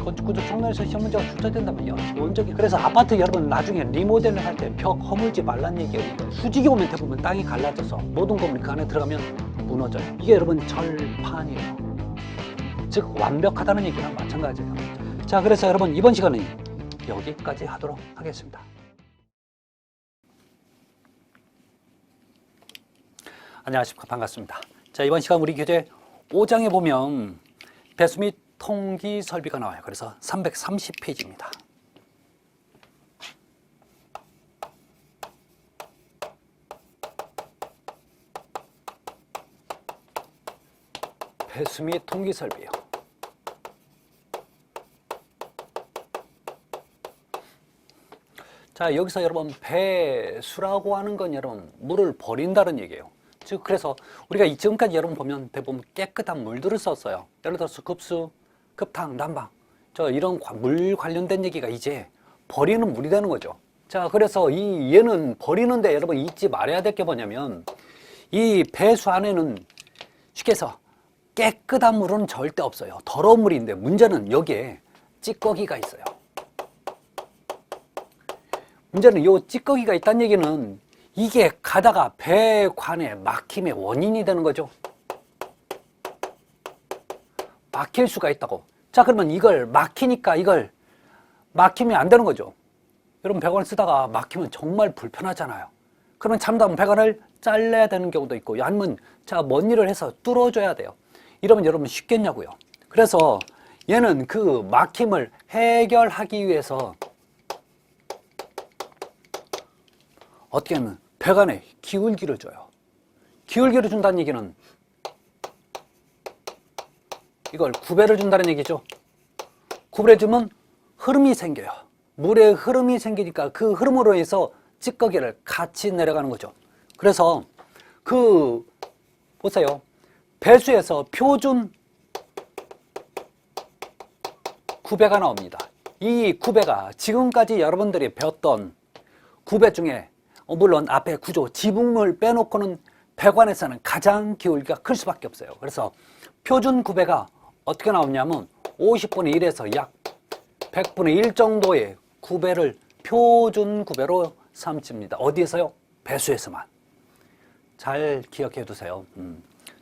건축구조 총론에서 시험 문제가 출제된다면요. 기본적인 그래서 아파트 여러분 나중에 리모델링 할 때 벽 허물지 말란 얘기예요. 수직이 오면 대부분 땅이 갈라져서 모든 건물이 그 안에 들어가면 무너져요. 이게 여러분 절판이에요. 즉 완벽하다는 얘기랑 마찬가지예요. 자, 그래서 여러분 이번 시간은 여기까지 하도록 하겠습니다. 안녕하십니까, 반갑습니다. 자, 이번 시간 우리 교재 5장에 보면 배수 및 통기 설비가 나와요. 그래서 330페이지입니다. 배수 및 통기 설비요. 자, 여기서 여러분 배수라고 하는 건 여러분 물을 버린다는 얘기예요. 즉 그래서 우리가 지금까지 여러분 보면 대부분 깨끗한 물들을 썼어요. 예를 들어서 급수, 급탕, 난방, 이런 물 관련된 얘기가 이제 버리는 물이 되는 거죠. 자, 그래서 얘는 버리는데 여러분 잊지 말아야 될 게 뭐냐면 이 배수 안에는 쉽게 해서 깨끗한 물은 절대 없어요. 더러운 물인데 문제는 여기에 찌꺼기가 있어요. 문제는 요 찌꺼기가 있다는 얘기는 이게 가다가 배관에 막힘의 원인이 되는 거죠. 막힐 수가 있다고. 자, 그러면 이걸 막히니까 이걸 막히면 안 되는 거죠. 여러분 배관을 쓰다가 막히면 정말 불편하잖아요. 그러면 잘못하면 배관을 잘라야 되는 경우도 있고 아니면 자, 뭔 일을 해서 뚫어줘야 돼요. 이러면 여러분 쉽겠냐고요. 그래서 얘는 그 막힘을 해결하기 위해서 어떻게 하면 배관에 기울기를 줘요. 기울기를 준다는 얘기는 이걸 구배를 준다는 얘기죠. 구배를 주면 흐름이 생겨요. 물의 흐름이 생기니까 그 흐름으로 해서 찌꺼기를 같이 내려가는 거죠. 그래서 보세요. 배수에서 표준 구배가 나옵니다. 이 구배가 지금까지 여러분들이 배웠던 구배 중에 물론 앞에 구조, 지붕을 빼놓고는 배관에서는 가장 기울기가 클 수밖에 없어요. 그래서 표준 구배가 어떻게 나오냐면 50분의 1에서 약 100분의 1 정도의 구배를 표준 구배로 삼습니다. 어디에서요? 배수에서만. 잘 기억해 두세요.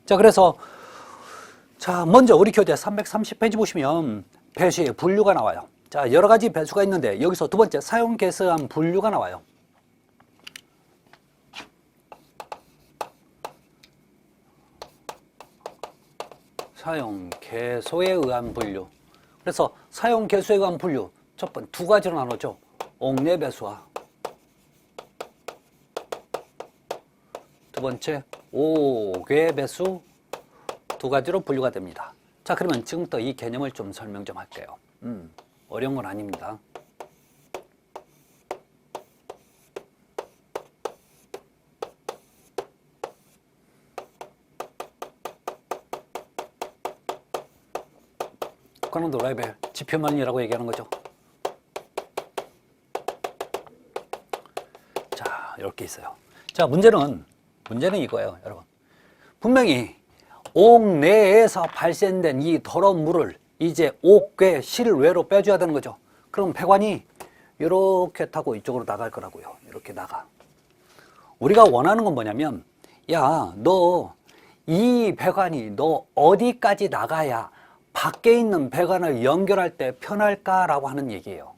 자, 그래서 자, 먼저 우리 교재 330페이지 보시면 배수의 분류가 나와요. 자, 여러 가지 배수가 있는데 여기서 두 번째 사용 개수한 분류가 나와요. 사용 개소에 의한 분류. 그래서 사용 개수에 의한 분류 첫 번째 두 가지로 나누죠. 옥내 배수와 두 번째 옥외 배수 두 가지로 분류가 됩니다. 자, 그러면 지금부터 이 개념을 좀 설명 좀 할게요. 어려운 건 아닙니다. 그런도 레벨 지표만이라고 얘기하는 거죠. 자, 이렇게 있어요. 자, 문제는 이거예요, 여러분. 분명히 옥 내에서 발생된 이 더러운 물을 이제 옥외 실외로 빼줘야 되는 거죠. 그럼 배관이 이렇게 타고 이쪽으로 나갈 거라고요. 이렇게 나가. 우리가 원하는 건 뭐냐면, 야, 너 이 배관이 너 어디까지 나가야 밖에 있는 배관을 연결할 때 편할까라고 하는 얘기예요.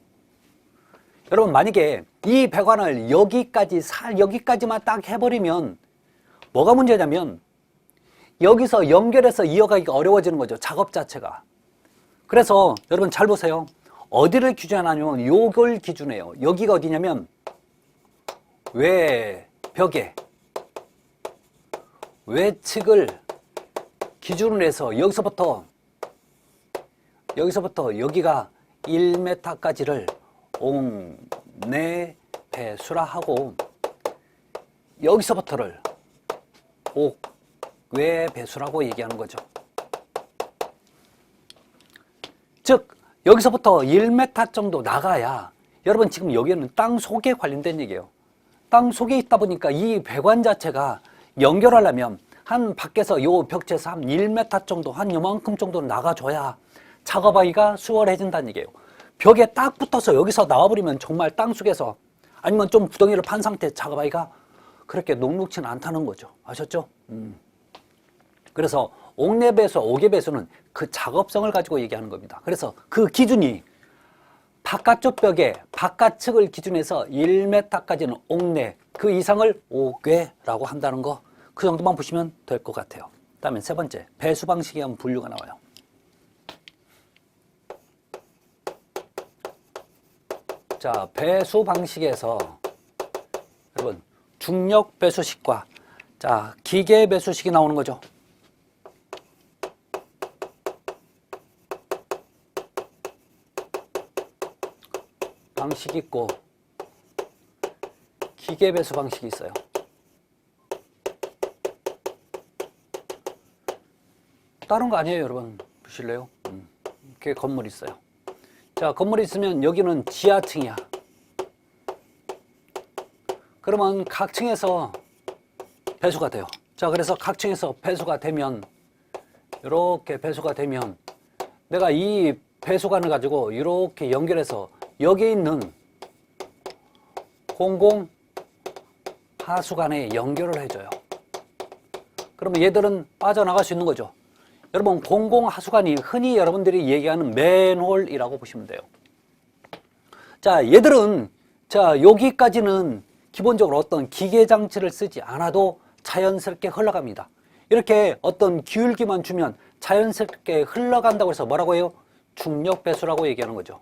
여러분 만약에 이 배관을 여기까지만 딱 해버리면 뭐가 문제냐면 여기서 연결해서 이어가기가 어려워지는 거죠. 작업 자체가. 그래서 여러분 잘 보세요. 어디를 기준하냐면 요걸 기준해요. 여기가 어디냐면 외벽에 외측을 기준으로 해서 여기서부터 여기가 1m까지를 옥내 배수라 하고 여기서부터를 옥외 배수라고 얘기하는 거죠. 즉 여기서부터 1m 정도 나가야 여러분 지금 여기는 땅 속에 관련된 얘기예요. 땅 속에 있다 보니까 이 배관 자체가 연결하려면 한 밖에서 요 벽체에서 한 1m 정도, 한 요만큼 정도 나가줘야 작업하기가 수월해진다는 얘기예요. 벽에 딱 붙어서 여기서 나와버리면 정말 땅속에서 아니면 좀 구덩이를 판 상태 작업하기가 그렇게 녹록지는 않다는 거죠. 아셨죠? 그래서 옥내배수, 옥외배수는 그 작업성을 가지고 얘기하는 겁니다. 그래서 그 기준이 바깥쪽 벽에 바깥측을 기준해서 1m까지는 옥내, 그 이상을 옥외라고 한다는 거, 그 정도만 보시면 될 것 같아요. 다음에 세 번째, 배수 방식에 한번 분류가 나와요. 자, 배수 방식에서 여러분 중력 배수식과 자, 기계 배수식이 나오는 거죠. 방식이 있고 기계 배수 방식이 있어요. 다른 거 아니에요, 여러분. 보실래요? 이렇게 건물이 있어요. 자, 건물이 있으면 여기는 지하층이야. 그러면 각 층에서 배수가 돼요. 자, 그래서 각 층에서 배수가 되면 이렇게 배수가 되면 내가 이 배수관을 가지고 이렇게 연결해서 여기 있는 공공 하수관에 연결을 해줘요. 그러면 얘들은 빠져나갈 수 있는 거죠. 여러분, 공공 하수관이 흔히 여러분들이 얘기하는 맨홀이라고 보시면 돼요. 자, 얘들은 자, 여기까지는 기본적으로 어떤 기계 장치를 쓰지 않아도 자연스럽게 흘러갑니다. 이렇게 어떤 기울기만 주면 자연스럽게 흘러간다고 해서 뭐라고 해요? 중력 배수라고 얘기하는 거죠.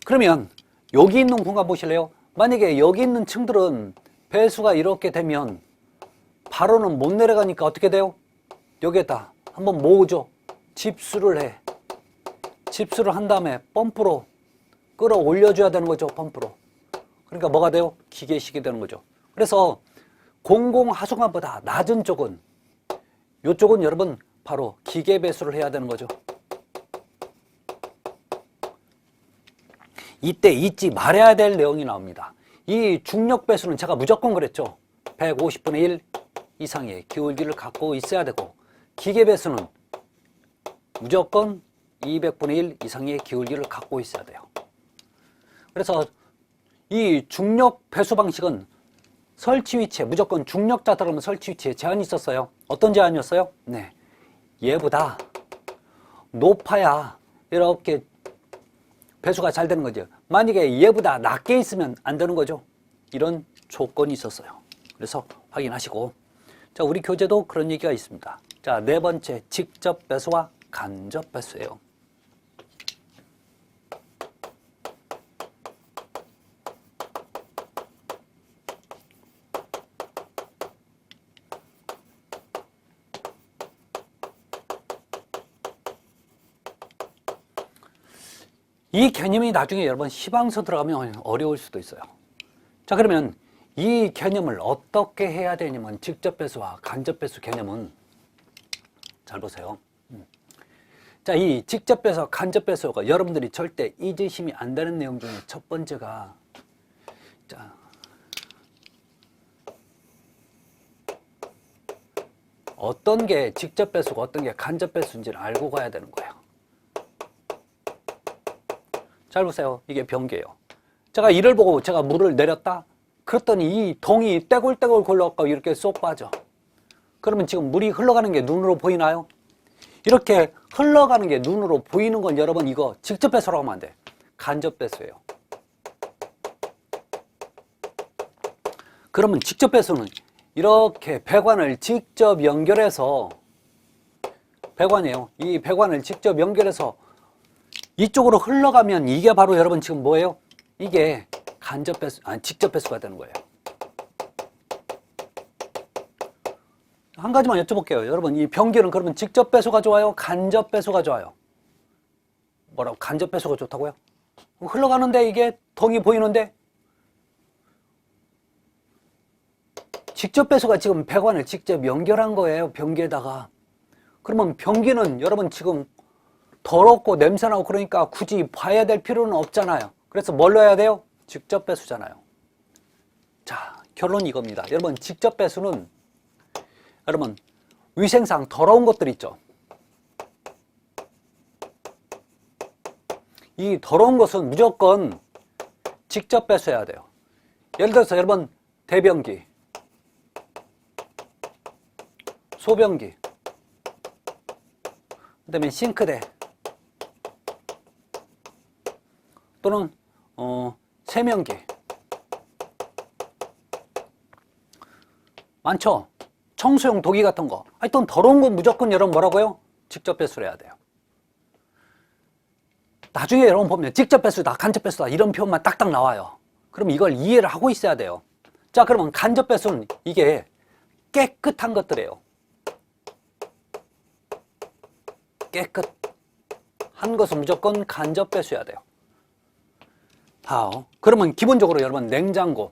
그러면 여기 있는 공간 보실래요? 만약에 여기 있는 층들은 배수가 이렇게 되면 바로는 못 내려가니까 어떻게 돼요? 여기에다 한번 모으죠. 집수를 해. 집수를 한 다음에 펌프로 끌어올려줘야 되는 거죠. 펌프로. 그러니까 뭐가 돼요? 기계식이 되는 거죠. 그래서 공공 하수관보다 낮은 쪽은 이쪽은 여러분 바로 기계 배수를 해야 되는 거죠. 이때 잊지 말아야 될 내용이 나옵니다. 이 중력 배수는 제가 무조건 그랬죠. 150분의 1 이상의 기울기를 갖고 있어야 되고, 기계 배수는 무조건 200분의 1 이상의 기울기를 갖고 있어야 돼요. 그래서 이 중력 배수 방식은 설치 위치에 무조건 중력자 들어가면 설치 위치에 제한이 있었어요. 어떤 제한이었어요? 네, 얘보다 높아야 이렇게 배수가 잘 되는 거죠. 만약에 얘보다 낮게 있으면 안 되는 거죠. 이런 조건이 있었어요. 그래서 확인하시고, 자, 우리 교재도 그런 얘기가 있습니다. 자, 네 번째, 직접 배수와 간접 배수예요. 이 개념이 나중에 여러분 시방서 들어가면 어려울 수도 있어요. 자, 그러면 이 개념을 어떻게 해야 되냐면, 직접 배수와 간접 배수 개념은 잘 보세요. 자, 이 직접 배수와 간접 배수가 여러분들이 절대 잊으시면 안 되는 내용 중에 첫 번째가, 자, 어떤 게 직접 배수고 어떤 게 간접 배수인지를 알고 가야 되는 거예요. 잘 보세요. 이게 변기예요. 제가 이를 보고 제가 물을 내렸다? 그랬더니 이 동이 떼굴떼굴 굴러가고 이렇게 쏙 빠져. 그러면 지금 물이 흘러가는 게 눈으로 보이나요? 이렇게 흘러가는 게 눈으로 보이는 건 여러분 이거 직접 배수라고 하면 안 돼. 간접 배수예요. 그러면 직접 배수는 이렇게 배관을 직접 연결해서, 배관이에요. 이 배관을 직접 연결해서 이쪽으로 흘러가면 이게 바로 여러분 지금 뭐예요? 이게 간접 배수, 아니 직접 배수가 되는 거예요. 한 가지만 여쭤볼게요. 여러분, 이 변기는 그러면 직접 배수가 좋아요? 간접 배수가 좋아요? 뭐라고? 간접 배수가 좋다고요? 흘러가는데 이게 덩이 보이는데? 직접 배수가 지금 배관을 직접 연결한 거예요. 변기에다가. 그러면 변기는 여러분 지금 더럽고 냄새나고 그러니까 굳이 봐야 될 필요는 없잖아요. 그래서 뭘 넣어야 돼요? 직접 배수잖아요. 자, 결론이 이겁니다. 여러분, 직접 배수는 여러분 위생상 더러운 것들 있죠. 이 더러운 것은 무조건 직접 배수해야 돼요. 예를 들어서 여러분 대변기, 소변기, 그 다음에 싱크대 또는 세면기 많죠. 청소용 도기 같은 거. 하여튼 더러운 건 무조건 여러분 뭐라고요? 직접 배수를 해야 돼요. 나중에 여러분 보면 직접 배수다, 간접 배수다 이런 표현만 딱딱 나와요. 그럼 이걸 이해를 하고 있어야 돼요. 자, 그러면 간접 배수는 이게 깨끗한 것들이에요. 깨끗한 것은 무조건 간접 배수해야 돼요. 그러면 기본적으로 여러분 냉장고,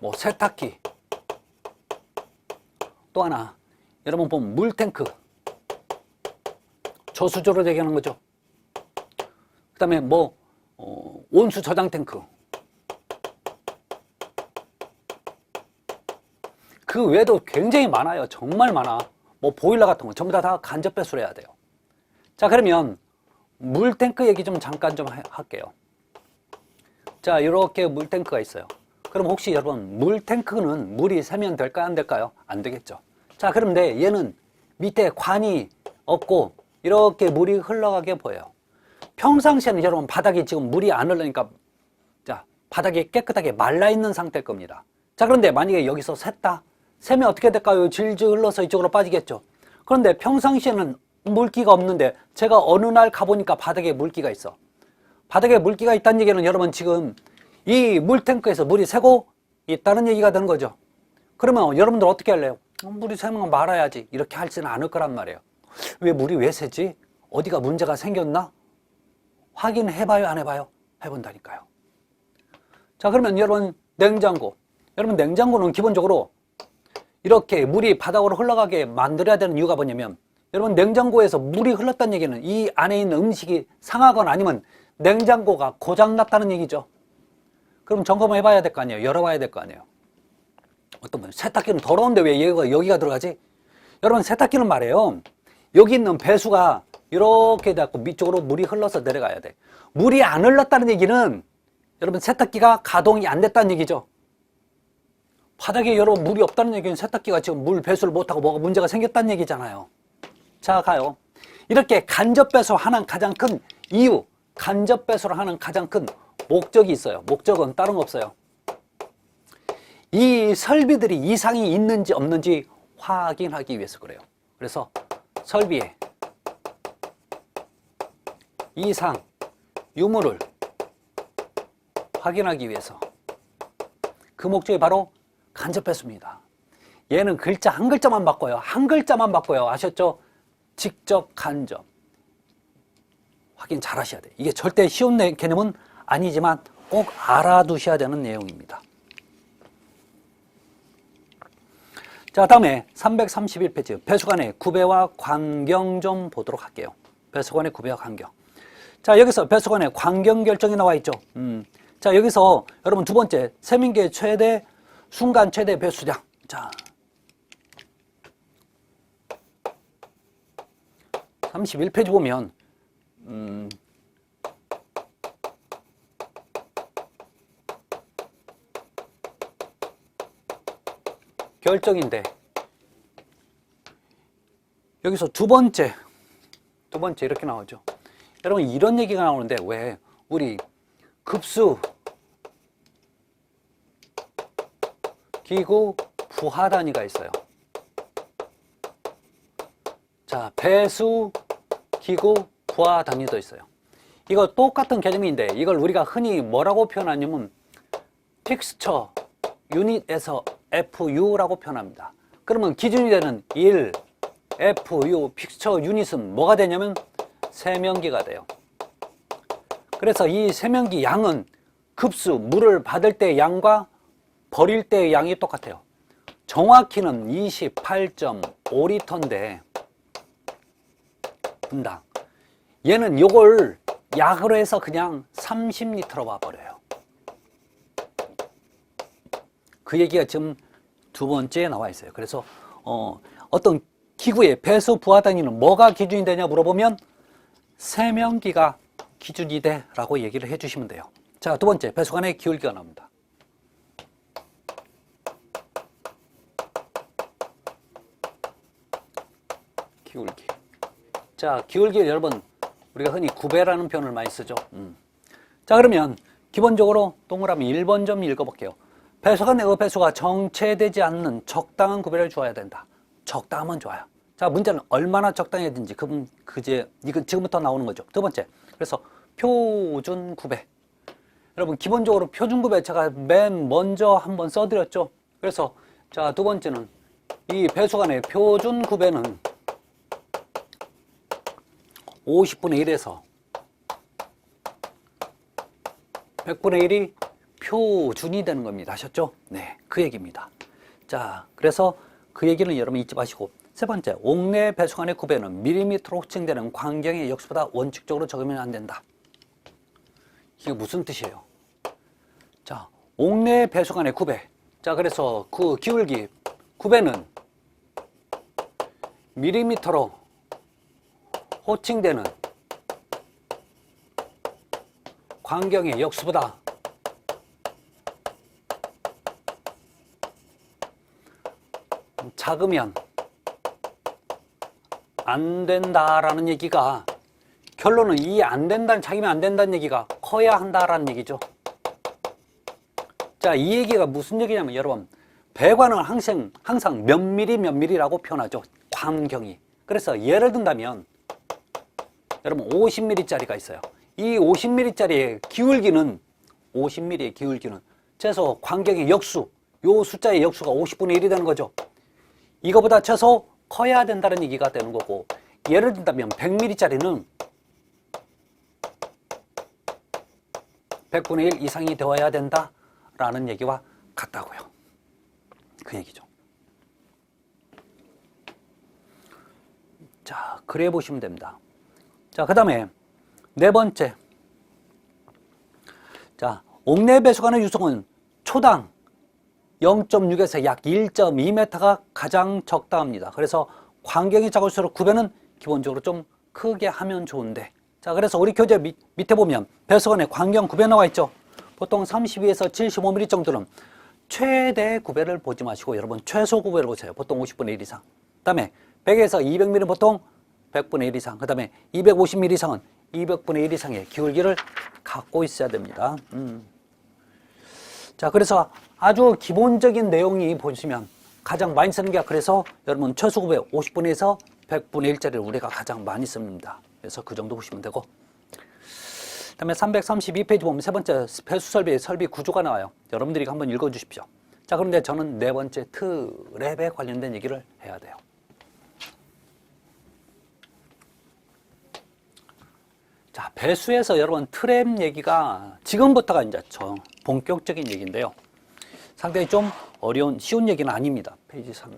뭐 세탁기, 또 하나 여러분 보면 물탱크, 저수조로 얘기하는 거죠. 그 다음에 뭐 온수 저장 탱크, 그 외에도 굉장히 많아요. 정말 많아. 뭐 보일러 같은 거 전부 다 간접 배수를 해야 돼요. 자, 그러면 물탱크 얘기 좀 잠깐 좀 할게요. 자, 이렇게 물탱크가 있어요. 그럼 혹시 여러분 물탱크는 물이 새면 될까요? 안 될까요? 안 되겠죠. 자, 그런데 얘는 밑에 관이 없고 이렇게 물이 흘러가게 보여요. 평상시에는 여러분 바닥이 지금 물이 안 흘러니까 자, 바닥이 깨끗하게 말라있는 상태일 겁니다. 자, 그런데 만약에 여기서 샜다? 새면 어떻게 될까요? 질질 흘러서 이쪽으로 빠지겠죠. 그런데 평상시에는 물기가 없는데 제가 어느 날 가보니까 바닥에 물기가 있어. 바닥에 물기가 있다는 얘기는 여러분 지금 이 물탱크에서 물이 새고 있다는 얘기가 되는 거죠. 그러면 여러분들 어떻게 할래요? 물이 새면 말아야지 이렇게 하지는 않을 거란 말이에요. 왜 물이 왜 새지? 어디가 문제가 생겼나? 확인해봐요, 안 해봐요? 해본다니까요. 자, 그러면 여러분 냉장고, 여러분 냉장고는 기본적으로 이렇게 물이 바닥으로 흘러가게 만들어야 되는 이유가 뭐냐면 여러분 냉장고에서 물이 흘렀다는 얘기는 이 안에 있는 음식이 상하거나 아니면 냉장고가 고장났다는 얘기죠. 그럼 점검을 해봐야 될 거 아니에요. 열어봐야 될 거 아니에요. 어떤 분 세탁기는 더러운데 왜 여기가 들어가지? 여러분 세탁기는 말이에요. 여기 있는 배수가 이렇게 돼갖고 밑쪽으로 물이 흘러서 내려가야 돼. 물이 안 흘렀다는 얘기는 여러분 세탁기가 가동이 안 됐다는 얘기죠. 바닥에 여러분 물이 없다는 얘기는 세탁기가 지금 물 배수를 못하고 뭐가 문제가 생겼다는 얘기잖아요. 자, 가요. 이렇게 간접 배수하는 가장 큰 이유, 간접 배수를 하는 가장 큰 목적이 있어요. 목적은 다른 거 없어요. 이 설비들이 이상이 있는지 없는지 확인하기 위해서 그래요. 그래서 설비에 이상, 유무를 확인하기 위해서 그 목적이 바로 간접 배수입니다. 얘는 글자 한 글자만 바꿔요. 한 글자만 바꿔요. 아셨죠? 직접, 간접. 확인 잘 하셔야 돼요. 이게 절대 쉬운 개념은 아니지만 꼭 알아두셔야 되는 내용입니다. 자, 다음에 331페이지 배수관의 구배와 관경 좀 보도록 할게요. 배수관의 구배와 관경. 자, 여기서 배수관의 관경 결정이 나와 있죠. 자, 여기서 여러분 두 번째 세민계의 최대 순간 최대 배수량. 자, 31페이지 보면 결정인데 여기서 두 번째 이렇게 나오죠. 여러분 이런 얘기가 나오는데 왜 우리 급수 기구 부하 단위가 있어요. 자, 배수 기구 부하 단위도 있어요. 이거 똑같은 개념인데 이걸 우리가 흔히 뭐라고 표현하냐면 픽스처 유닛에서 FU라고 표현합니다. 그러면 기준이 되는 1 FU 픽스처 유닛은 뭐가 되냐면 세면기가 돼요. 그래서 이 세면기 양은 급수 물을 받을 때 양과 버릴 때의 양이 똑같아요. 정확히는 28.5리터인데 분당. 얘는 요걸 약으로 해서 그냥 30리터로 봐버려요. 그 얘기가 지금 두 번째에 나와 있어요. 그래서 어떤 기구의 배수 부하 단위는 뭐가 기준이 되냐 물어보면 세면기가 기준이 돼 라고 얘기를 해주시면 돼요. 자, 두 번째, 배수관의 기울기가 나옵니다. 기울기. 자, 기울기 여러분 우리가 흔히 구배라는 표현을 많이 쓰죠. 자, 그러면 기본적으로 동그라미 1번 좀 읽어볼게요. 배수관의 배수가 정체되지 않는 적당한 구배를 주어야 된다. 적당하면 좋아요. 자, 문제는 얼마나 적당해야 되는지 이건 지금부터 나오는 거죠. 두 번째, 그래서 표준 구배. 여러분 기본적으로 표준 구배 제가 맨 먼저 한번 써드렸죠. 그래서 자, 두 번째는 이 배수관의 표준 구배는 50분의 1에서 100분의 1이 표준이 되는 겁니다. 아셨죠? 네, 그 얘기입니다. 자, 그래서 그 얘기는 여러분 잊지 마시고, 세 번째, 옥내 배수관의 구배는 밀리미터로 호칭되는 광경의 역수보다 원칙적으로 적으면 안 된다. 이게 무슨 뜻이에요? 자, 옥내 배수관의 구배. 자, 그래서 그 기울기 구배는 밀리미터로 호칭되는 광경의 역수보다 작으면 안 된다라는 얘기가, 결론은 이 안 된다는, 작으면 안 된다는 얘기가 커야 한다라는 얘기죠. 자, 이 얘기가 무슨 얘기냐면 여러분, 배관은 항상 몇 미리라고 표현하죠. 광경이. 그래서 예를 든다면 여러분 50mm짜리가 있어요. 이 50mm짜리의 기울기는 50mm의 기울기는 최소 광경의 역수, 요 숫자의 역수가 50분의 1이 되는 거죠. 이거보다 최소 커야 된다는 얘기가 되는 거고, 예를 든다면 100mm짜리는 100분의 1 이상이 되어야 된다라는 얘기와 같다고요. 그 얘기죠. 자, 그래 보시면 됩니다. 자, 그 다음에 네 번째. 자, 옥내 배수관의 유속은 초당 0.6에서 약 1.2m가 가장 적당합니다. 그래서 광경이 작을수록 구배는 기본적으로 좀 크게 하면 좋은데, 자, 그래서 우리 교재 밑에 보면 배수관에 광경 구배 나와 있죠. 보통 32에서 75mm 정도는 최대 구배를 보지 마시고 여러분 최소 구배를 보세요. 보통 50분의 1 이상. 그 다음에 100에서 200mm 보통 100분의 1 이상. 그 다음에 250mm 이상은 200분의 1 이상의 기울기를 갖고 있어야 됩니다. 자, 그래서 아주 기본적인 내용이 보시면 가장 많이 쓰는 게, 그래서 여러분 최소 구배 50분의 1에서 100분의 1짜리를 우리가 가장 많이 씁니다. 그래서 그 정도 보시면 되고, 그 다음에 332페이지 보면 세 번째 배수 설비 구조가 나와요. 여러분들이 한번 읽어 주십시오. 자, 그런데 저는 네 번째 트랩에 관련된 얘기를 해야 돼요. 자, 배수에서 여러분 트랩 얘기가 지금부터가 이제 본격적인 얘기인데요. 상당히 좀 쉬운 얘기는 아닙니다. 페이지 3.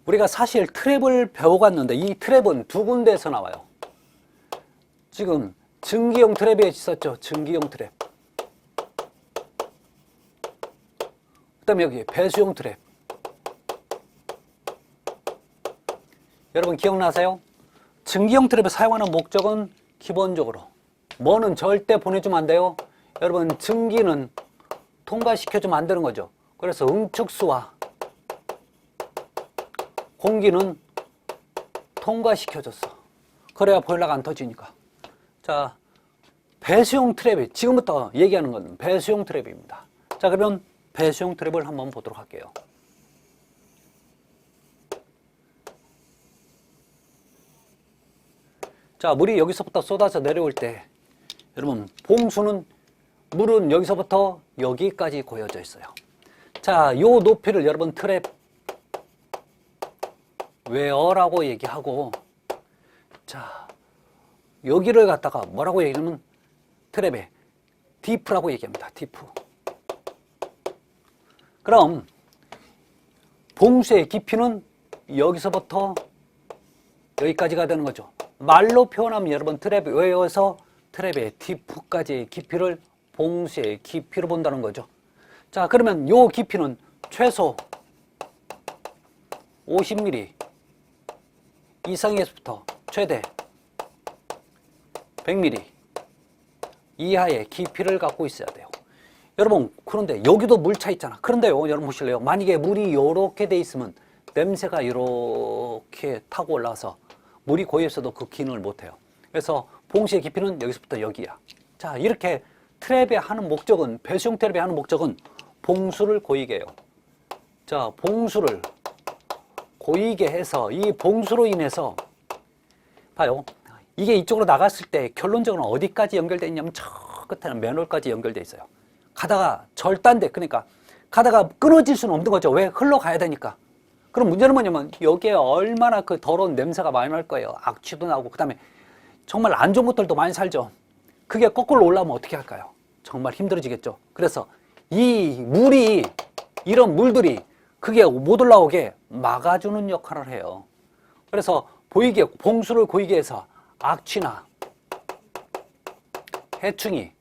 우리가 사실 트랩을 배워갔는데 이 트랩은 두 군데에서 나와요. 지금 증기용 트랩에 있었죠. 증기용 트랩. 그 다음에 여기 배수용 트랩. 여러분 기억나세요? 증기용 트랩을 사용하는 목적은 기본적으로 뭐는 절대 보내주면 안 돼요. 여러분 증기는 통과시켜주면 안 되는 거죠. 그래서 응축수와 공기는 통과시켜줬어. 그래야 보일러가 안 터지니까. 자, 배수용 트랩이 지금부터 얘기하는 건 배수용 트랩입니다. 자, 그러면 배수용 트랩을 한번 보도록 할게요. 자, 물이 여기서부터 쏟아져 내려올 때 여러분 물은 여기서부터 여기까지 고여져 있어요. 자, 요 높이를 여러분 트랩 웨어라고 얘기하고, 자, 여기를 갖다가 뭐라고 얘기하면 트랩에 디프라고 얘기합니다. 디프. 그럼 봉수의 깊이는 여기서부터 여기까지가 되는 거죠. 말로 표현하면 여러분 트랩 외워서 트랩의 디프까지의 깊이를 봉수의 깊이로 본다는 거죠. 자, 그러면 요 깊이는 최소 50mm 이상에서부터 최대 100mm 이하의 깊이를 갖고 있어야 돼요. 여러분, 그런데 여기도 물 차 있잖아. 그런데요, 여러분 보실래요? 만약에 물이 이렇게 돼 있으면 냄새가 이렇게 타고 올라와서 물이 고여있어도 그 기능을 못해요. 그래서 봉수의 깊이는 여기서부터 여기야. 자, 이렇게 트랩에 하는 목적은, 배수용 트랩에 하는 목적은 봉수를 고이게 해요. 자, 봉수를 고이게 해서 이 봉수로 인해서 봐요. 이게 이쪽으로 나갔을 때 결론적으로 어디까지 연결되어 있냐면 저 끝에는 맨홀까지 연결되어 있어요. 가다가 절단돼. 그러니까 가다가 끊어질 수는 없는 거죠. 왜? 흘러가야 되니까. 그럼 문제는 뭐냐면 여기에 얼마나 그 더러운 냄새가 많이 날 거예요. 악취도 나고 그다음에 정말 안 좋은 것들도 많이 살죠. 그게 거꾸로 올라오면 어떻게 할까요? 정말 힘들어지겠죠. 그래서 이 물이, 이런 물들이 그게 못 올라오게 막아주는 역할을 해요. 그래서 보이게, 봉수를 고이게 해서 악취나 해충이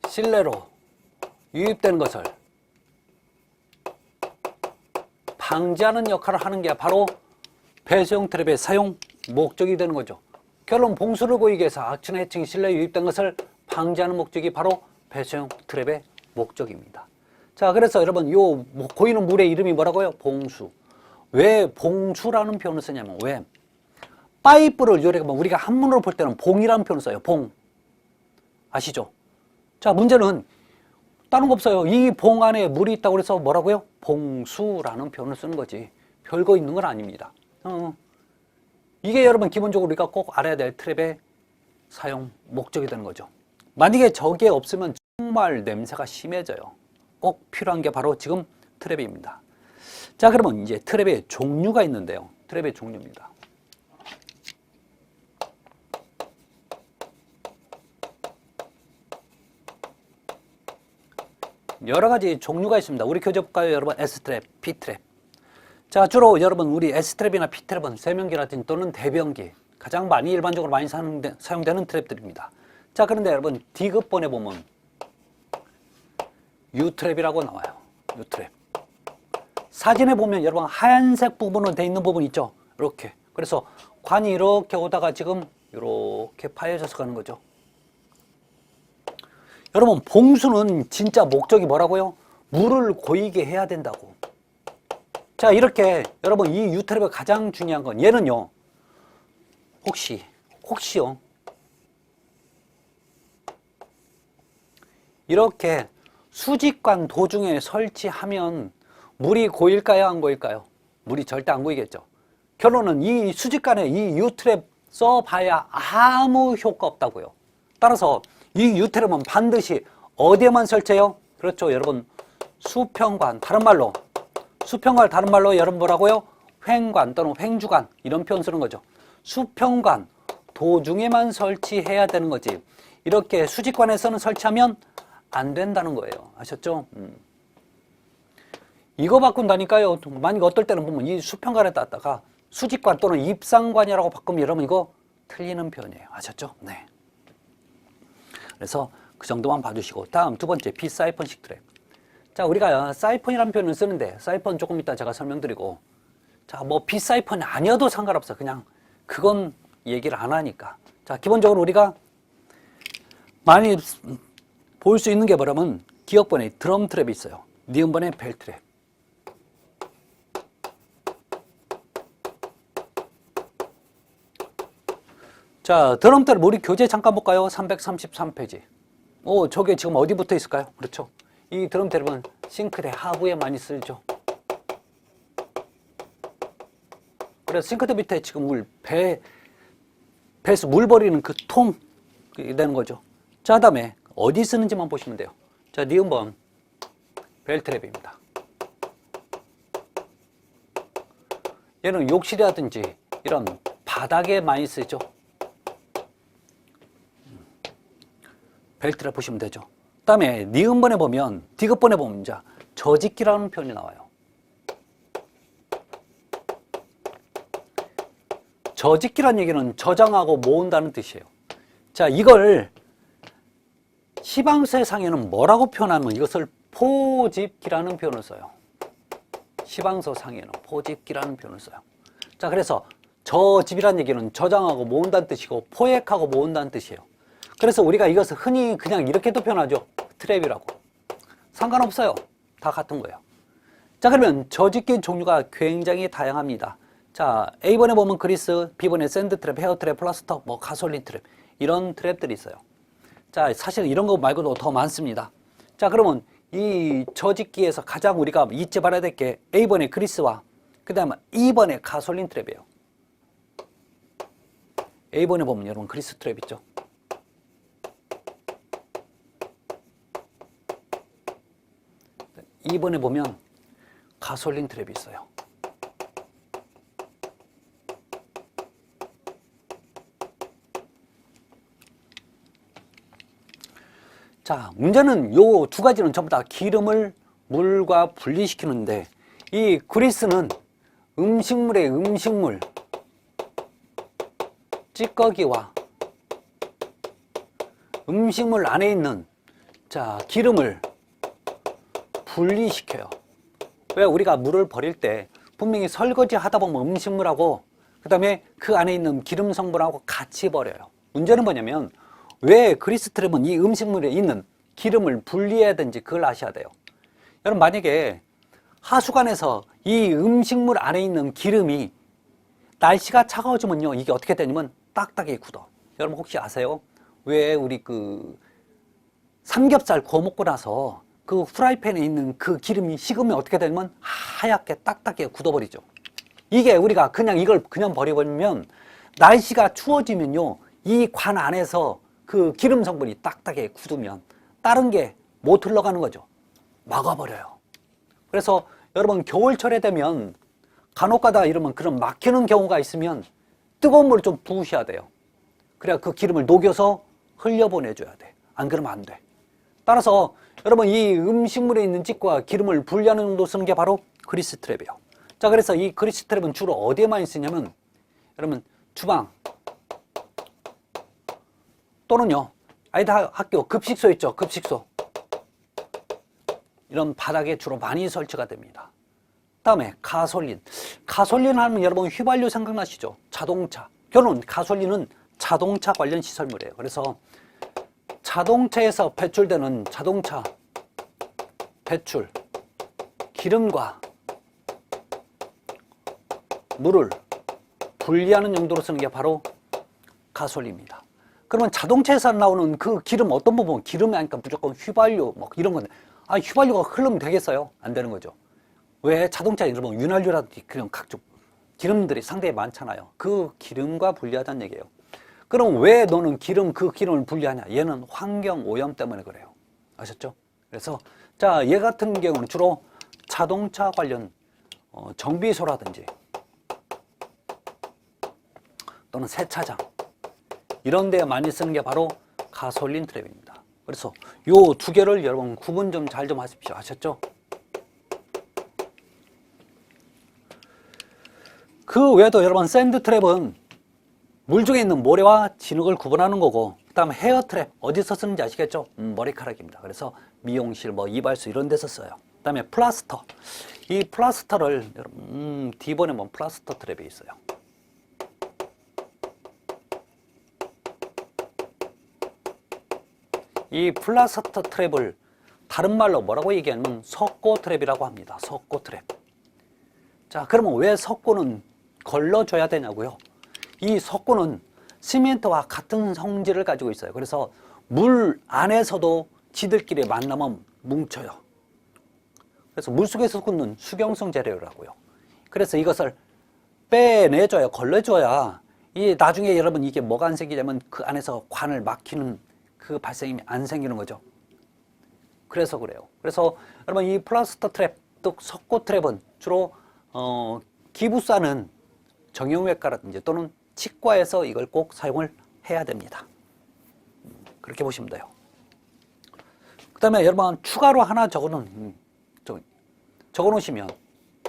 실내로 유입되는 것을 방지하는 역할을 하는 게 바로 배수용 트랩의 사용 목적이 되는 거죠. 결론 봉수를 고이게 해서 악취나 해충이 실내에 유입된 것을 방지하는 목적이 바로 배수용 트랩의 목적입니다. 자, 그래서 여러분 요 고이는 물의 이름이 뭐라고요? 봉수. 왜 봉수라는 표현을 쓰냐면, 왜? 파이프를 우리가 한문으로 볼 때는 봉이라는 표현을 써요. 봉. 아시죠? 자, 문제는 다른 거 없어요. 이 봉 안에 물이 있다고 해서 뭐라고요? 봉수라는 표현을 쓰는 거지. 별거 있는 건 아닙니다. 이게 여러분 기본적으로 우리가 꼭 알아야 될 트랩의 사용 목적이 되는 거죠. 만약에 저게 없으면 정말 냄새가 심해져요. 꼭 필요한 게 바로 지금 트랩입니다. 자, 그러면 이제 트랩의 종류가 있는데요. 트랩의 종류입니다. 여러 가지 종류가 있습니다. 우리 교재 볼까요, 여러분? S트랩, P트랩. 자, 주로 여러분 우리 S트랩이나 P트랩은 세면기라든지 또는 대변기, 가장 많이 일반적으로 많이 사용되는 트랩들입니다. 자, 그런데 여러분 D급본에 보면 U트랩이라고 나와요. U트랩. 사진에 보면 여러분 하얀색 부분으로 되어 있는 부분 있죠? 이렇게. 그래서 관이 이렇게 오다가 지금 이렇게 파여져서 가는 거죠. 여러분 봉수는 진짜 목적이 뭐라고요? 물을 고이게 해야 된다고. 자, 이렇게 여러분 이 U트랩의 가장 중요한 건, 얘는요 혹시요 이렇게 수직관 도중에 설치하면 물이 고일까요, 안 고일까요? 물이 절대 안 고이겠죠. 결론은 이 수직관에 이 U트랩 써봐야 아무 효과 없다고요. 따라서 이 U트랩은 반드시 어디에만 설치해요? 그렇죠, 여러분 수평관, 다른 말로 여러분 뭐라고요? 횡관 또는 횡주관, 이런 표현 쓰는 거죠. 수평관 도중에만 설치해야 되는 거지, 이렇게 수직관에서는 설치하면 안 된다는 거예요. 아셨죠? 이거 바꾼다니까요. 만약 어떨 때는 보면 이 수평관에 땄다가 수직관 또는 입상관이라고 바꾸면 여러분 이거 틀리는 표현이에요. 아셨죠? 네. 그래서 그 정도만 봐주시고, 다음 두 번째 비사이펀식 트랩. 자, 우리가 사이펀이라는 표현을 쓰는데 사이펀 조금 이따 제가 설명드리고, 자, 뭐 비사이펀이 아니어도 상관없어. 그냥 그건 얘기를 안 하니까. 자, 기본적으로 우리가 많이 볼 수 있는 게 뭐냐면 기역번에 드럼 트랩이 있어요. 니은번에 벨 트랩. 자, 드럼 트랩 우리 교재 잠깐 볼까요? 333페이지. 저게 지금 어디 붙어 있을까요? 그렇죠. 이 드럼 트랩은 싱크대 하부에 많이 쓰죠. 그래서 싱크대 밑에 지금 배에서 물 버리는 그 통 되는 거죠. 자, 다음에 어디 쓰는지만 보시면 돼요. 자, 니은번 벨 트랩입니다. 얘는 욕실이라든지 이런 바닥에 많이 쓰죠. 벨트를 보시면 되죠. 그 다음에 니은번에 보면, 디귿번에 보면 자, 저직기라는 표현이 나와요. 저집기란 얘기는 저장하고 모은다는 뜻이에요. 자, 이걸 시방서상에는 뭐라고 표현하면 이것을 포집기라는 표현을 써요. 시방서상에는 포집기라는 표현을 써요. 자, 그래서 저집이란 얘기는 저장하고 모은다는 뜻이고 포획하고 모은다는 뜻이에요. 그래서 우리가 이것을 흔히 그냥 이렇게도 표현하죠. 트랩이라고. 상관없어요. 다 같은 거예요. 자, 그러면 저집기 종류가 굉장히 다양합니다. 자, A번에 보면 그리스, B번에 샌드 트랩, 헤어 트랩, 플라스터, 뭐 가솔린 트랩, 이런 트랩들이 있어요. 자, 사실 이런 거 말고도 더 많습니다. 자, 그러면 이 저집기에서 가장 우리가 잊지 말아야 될 게 A번에 그리스와 그 다음에 2번에 가솔린 트랩이에요. A번에 보면 여러분 그리스 트랩 있죠. 2번에 보면 가솔린 트랩이 있어요. 자, 문제는 요 두 가지는 전부 다 기름을 물과 분리시키는데 이 그리스는 음식물의 음식물, 찌꺼기와 음식물 안에 있는 자, 기름을 분리시켜요. 왜 우리가 물을 버릴 때 분명히 설거지 하다 보면 음식물하고 그 다음에 그 안에 있는 기름 성분하고 같이 버려요. 문제는 뭐냐면 왜 그리스 트랩은 이 음식물에 있는 기름을 분리해야 되는지 그걸 아셔야 돼요. 여러분 만약에 하수관에서 이 음식물 안에 있는 기름이 날씨가 차가워지면요 이게 어떻게 되냐면 딱딱하게 굳어. 여러분 혹시 아세요? 왜 우리 그 삼겹살 구워 먹고 나서 그 프라이팬에 있는 그 기름이 식으면 어떻게 되냐면 하얗게 딱딱하게 굳어버리죠. 이게 우리가 그냥 이걸 그냥 버려버리면 날씨가 추워지면요 이 관 안에서 그 기름 성분이 딱딱하게 굳으면 다른 게 못 흘러가는 거죠. 막아버려요. 그래서 여러분 겨울철에 되면 간혹가다 이러면 그런 막히는 경우가 있으면 뜨거운 물을 좀 부으셔야 돼요. 그래야 그 기름을 녹여서 흘려보내줘야 돼. 안 그러면 안 돼. 따라서 여러분 이 음식물에 있는 찌꺼와 기름을 분리하는 정도 쓰는 게 바로 그리스 트랩이에요. 자, 그래서 이 그리스 트랩은 주로 어디에 많이 쓰냐면 여러분 주방 또는요 아이들 학교 급식소 있죠. 급식소 이런 바닥에 주로 많이 설치가 됩니다. 다음에 가솔린. 가솔린 하면 여러분 휘발유 생각나시죠? 자동차. 결론 가솔린은 자동차 관련 시설물이에요. 그래서 자동차에서 배출되는 자동차 배출 기름과 물을 분리하는 용도로 쓰는 게 바로 가솔린입니다. 그러면 자동차에서 나오는 그 기름 어떤 부분 기름이 아니까 무조건 휘발유 뭐 이런 건데 아 휘발유가 흐르면 되겠어요? 안 되는 거죠. 왜 자동차에 여러분 윤활유라든지 그런 각종 기름들이 상당히 많잖아요. 그 기름과 분리하자는 얘기예요. 그럼 왜 너는 그 기름을 분리하냐? 얘는 환경 오염 때문에 그래요. 아셨죠? 그래서 자, 얘 같은 경우는 주로 자동차 관련 정비소라든지 또는 세차장 이런 데 많이 쓰는 게 바로 가솔린 트랩입니다. 그래서 요 두 개를 여러분 구분 좀 잘 좀 하십시오. 아셨죠? 그 외에도 여러분 샌드 트랩은 물 중에 있는 모래와 진흙을 구분하는 거고 그 다음에 헤어 트랩 어디서 쓰는지 아시겠죠? 머리카락입니다. 그래서 미용실 뭐 이발소 이런 데서 써요. 그 다음에 플라스터. 이 플라스터를 여러분 D번에 보면 플라스터 트랩이 있어요. 이 플라스터 트랩을 다른 말로 뭐라고 얘기하면 석고 트랩이라고 합니다. 석고 트랩. 자, 그러면 왜 석고는 걸러줘야 되냐고요? 이 석고는 시멘트와 같은 성질을 가지고 있어요. 그래서 물 안에서도 지들끼리 만나면 뭉쳐요. 그래서 물속에서 굳는 수경성 재료라고요. 그래서 이것을 빼내줘야 걸러줘야 이 나중에 여러분 이게 뭐가 안 생기냐면 그 안에서 관을 막히는 그 발생이 안 생기는 거죠. 그래서 그래요. 그래서 여러분 이 플라스터 트랩, 또 석고 트랩은 주로 기부싸는 정형외과라든지 또는 치과에서 이걸 꼭 사용을 해야 됩니다. 그렇게 보시면 돼요. 그 다음에 여러분 추가로 하나 적어놓으시면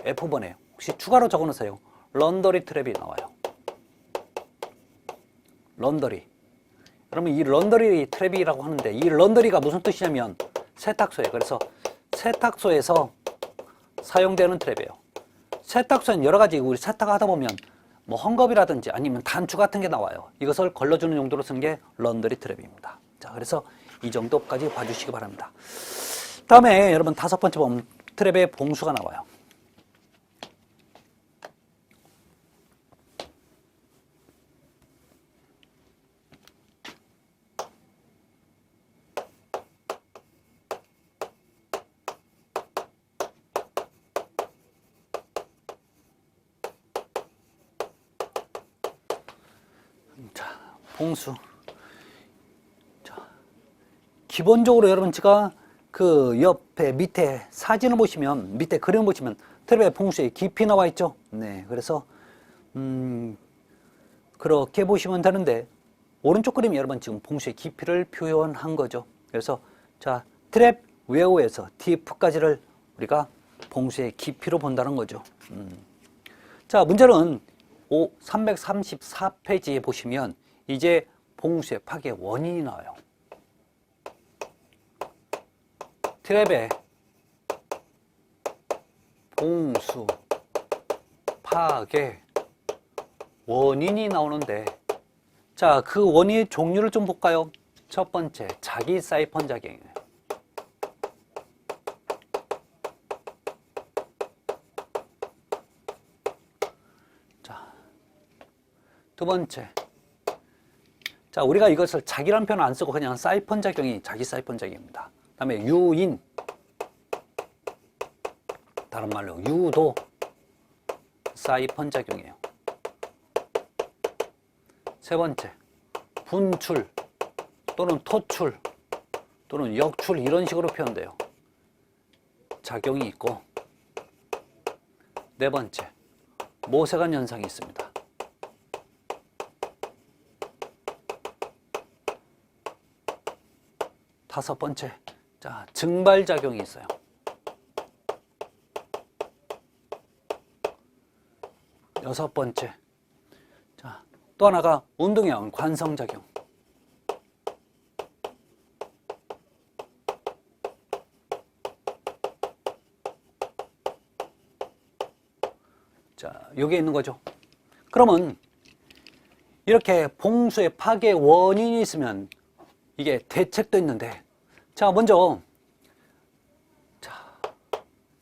F번에 혹시 추가로 적어놓으세요. 런더리 트랩이 나와요. 런더리. 그러면 이 런더리 트랩이라고 하는데, 이 런더리가 무슨 뜻이냐면 세탁소예요. 그래서 세탁소에서 사용되는 트랩이에요. 세탁소는 여러 가지 우리 세탁하다 보면 뭐 헝겊이라든지 아니면 단추 같은 게 나와요. 이것을 걸러주는 용도로 쓴 게 런더리 트랩입니다. 자, 그래서 이 정도까지 봐주시기 바랍니다. 다음에 여러분 5번째 보면 트랩의 봉수가 나와요. 자, 봉수. 자, 기본적으로 여러분 제가 그 옆에 밑에 사진을 보시면, 밑에 그림을 보시면 트랩의 봉수의 깊이 나와 있죠. 네, 그래서 그렇게 보시면 되는데, 오른쪽 그림이 여러분 지금 봉수의 깊이를 표현한 거죠. 그래서 자, 트랩 웨어에서 딥까지를 우리가 봉수의 깊이로 본다는 거죠. 자, 문제는 334페이지에 보시면 이제 봉수의 파괴 원인이 나와요. 트랩의 봉수 파괴 원인이 나오는데, 자, 그 원인의 종류를 좀 볼까요? 첫 번째, 자기 사이펀 작용이에요. 자, 두 번째, 자, 우리가 이것을 자기란 표현 안 쓰고 그냥 사이펀 작용이 자기 사이펀 작용입니다. 그 다음에 유인, 다른 말로 유도 사이펀 작용이에요. 세 번째, 분출 또는 토출 또는 역출, 이런 식으로 표현돼요. 작용이 있고, 네 번째, 모세관 현상이 있습니다. 다섯 번째, 자, 증발작용이 있어요. 여섯 번째, 자, 또 하나가 운동에 의한 관성작용. 자, 여기에 있는 거죠. 그러면 이렇게 봉수의 파괴 원인이 있으면 이게 대책도 있는데, 자, 먼저 자,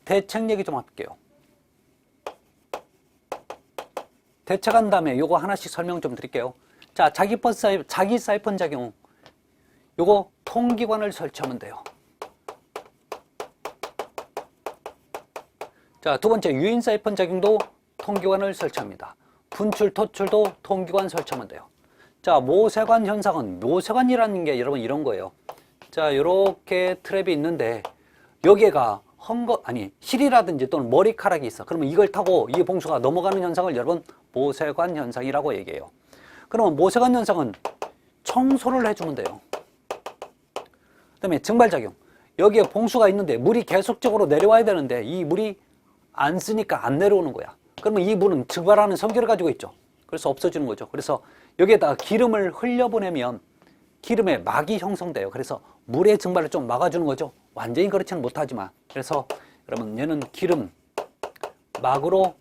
대책 얘기 좀 할게요. 대책한 다음에 요거 하나씩 설명 좀 드릴게요. 자, 자기 사이펀 작용, 요거 통기관을 설치하면 돼요. 자, 두 번째, 유인 사이펀 작용도 통기관을 설치합니다. 분출, 토출도 통기관 설치하면 돼요. 자, 모세관 현상은, 모세관이라는 게 여러분 이런 거예요. 자, 요렇게 트랩이 있는데 여기가 실이라든지 또는 머리카락이 있어. 그러면 이걸 타고 이 봉수가 넘어가는 현상을 여러분 모세관 현상이라고 얘기해요. 그러면 모세관 현상은 청소를 해주면 돼요. 그 다음에 증발작용. 여기에 봉수가 있는데 물이 계속적으로 내려와야 되는데 이 물이 안 쓰니까 안 내려오는 거야. 그러면 이 물은 증발하는 성질을 가지고 있죠. 그래서 없어지는 거죠. 그래서 여기에다가 기름을 흘려보내면 기름의 막이 형성돼요. 그래서 물의 증발을 좀 막아주는 거죠. 완전히 그렇지는 못하지만. 그래서 여러분 얘는 기름 막으로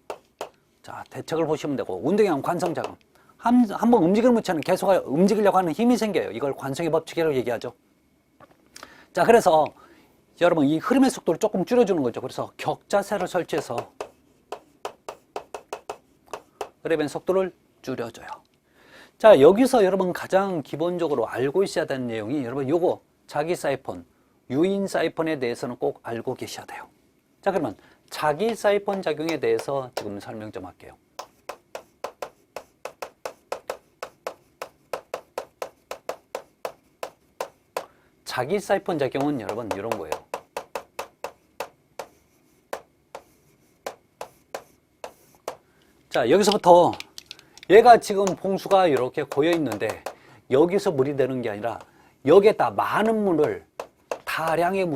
자, 대책을 보시면 되고, 운동에 의한 관성작용. 한번 움직임을 묻혀는 계속 움직이려고 하는 힘이 생겨요. 이걸 관성의 법칙이라고 얘기하죠. 자, 그래서 여러분 이 흐름의 속도를 조금 줄여주는 거죠. 그래서 격자세를 설치해서 흐름의 속도를 줄여줘요. 자, 여기서 여러분 가장 기본적으로 알고 있어야 되는 내용이, 여러분 요거 자기 사이펀, 유인 사이펀에 대해서는 꼭 알고 계셔야 돼요. 자, 그러면 자기 사이펀 작용에 대해서 지금 설명 좀 할게요. 자기 사이펀 작용은 여러분 이런 거예요. 자, 여기서부터 얘가 지금 봉수가 이렇게 고여 있는데 여기서 물이 되는 게 아니라 여기에다 많은 물을, 다량의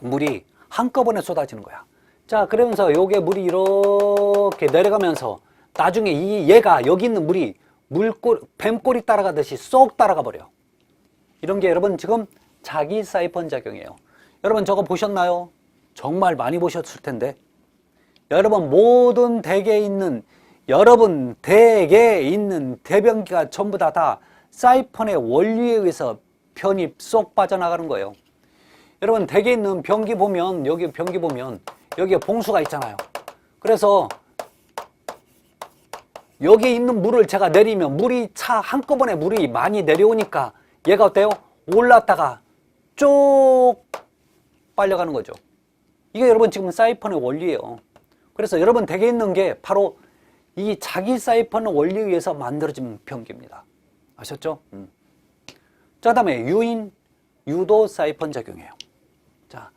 물이 한꺼번에 쏟아지는 거야. 자, 그러면서 요게 물이 이렇게 내려가면서 나중에 얘가 여기 있는 물이 뱀꼬리 따라가듯이 쏙 따라가 버려. 이런 게 여러분 지금 자기 사이펀 작용이에요. 여러분 저거 보셨나요? 정말 많이 보셨을 텐데. 여러분 모든 여러분 댁에 있는 대변기가 전부 다 사이펀의 원리에 의해서 편이 쏙 빠져나가는 거예요. 여러분 댁에 있는 변기 보면 여기에 봉수가 있잖아요. 그래서 여기 있는 물을 제가 내리면 한꺼번에 물이 많이 내려오니까 얘가 어때요? 올랐다가 쭉 빨려가는 거죠. 이게 여러분 지금 사이펀의 원리예요. 그래서 여러분 댁에 있는 게 바로 이 자기 사이펀 원리에 의해서 만들어진 변기입니다. 아셨죠? 자, 그다음에 유도 사이펀 작용이에요. 자,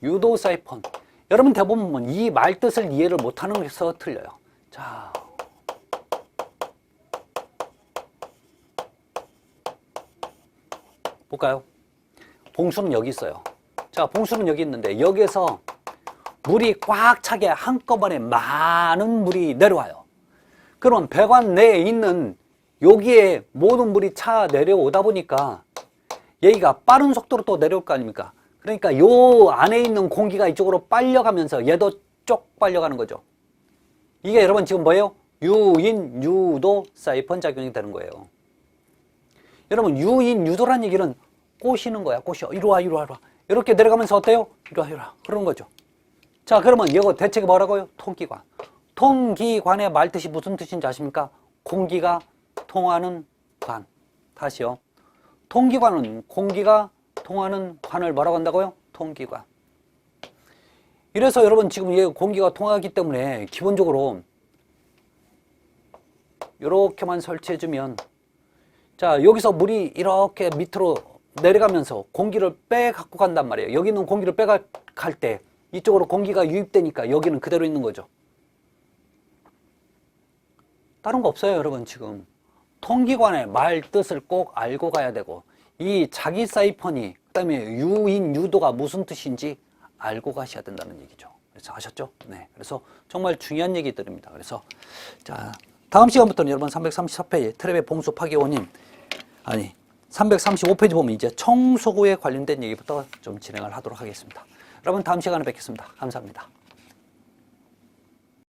유도 사이펀. 여러분 대부분 이 말 뜻을 이해를 못하는 것에서 틀려요. 자, 볼까요? 봉수는 여기 있어요. 자, 봉수는 여기 있는데 여기에서 물이 꽉 차게 한꺼번에 많은 물이 내려와요. 그러면 배관 내에 있는 여기에 모든 물이 차 내려오다 보니까 여기가 빠른 속도로 또 내려올 거 아닙니까? 그러니까 요 안에 있는 공기가 이쪽으로 빨려가면서 얘도 쪽 빨려가는 거죠. 이게 여러분 지금 뭐예요? 유도 사이펀 작용이 되는 거예요. 여러분 유도란 얘기는 꼬시는 거야. 꼬셔. 이리 와. 이렇게 내려가면서 어때요? 이리 와. 그러는 거죠. 자, 그러면 이거 대책이 뭐라고요? 통기관. 통기관의 말뜻이 무슨 뜻인지 아십니까? 공기가 통하는 관. 다시요. 통기관은 공기가 통하는 관을 뭐라고 한다고요? 통기관. 이래서 여러분 지금 이 공기가 통하기 때문에 기본적으로 이렇게만 설치해주면, 자, 여기서 물이 이렇게 밑으로 내려가면서 공기를 빼갖고 간단 말이에요. 여기 있는 공기를 빼갈 때 이쪽으로 공기가 유입되니까 여기는 그대로 있는 거죠. 다른 거 없어요, 여러분. 지금 통기관의 말 뜻을 꼭 알고 가야 되고, 이 자기 사이펀이 그다음에 유도가 무슨 뜻인지 알고 가셔야 된다는 얘기죠. 그래서 아셨죠? 네. 그래서 정말 중요한 얘기들입니다. 그래서 자, 다음 시간부터는 여러분 334페이지 트랩의 봉수 파괴 원인, 335페이지 보면 이제 청소구에 관련된 얘기부터 좀 진행을 하도록 하겠습니다. 여러분 다음 시간에 뵙겠습니다. 감사합니다.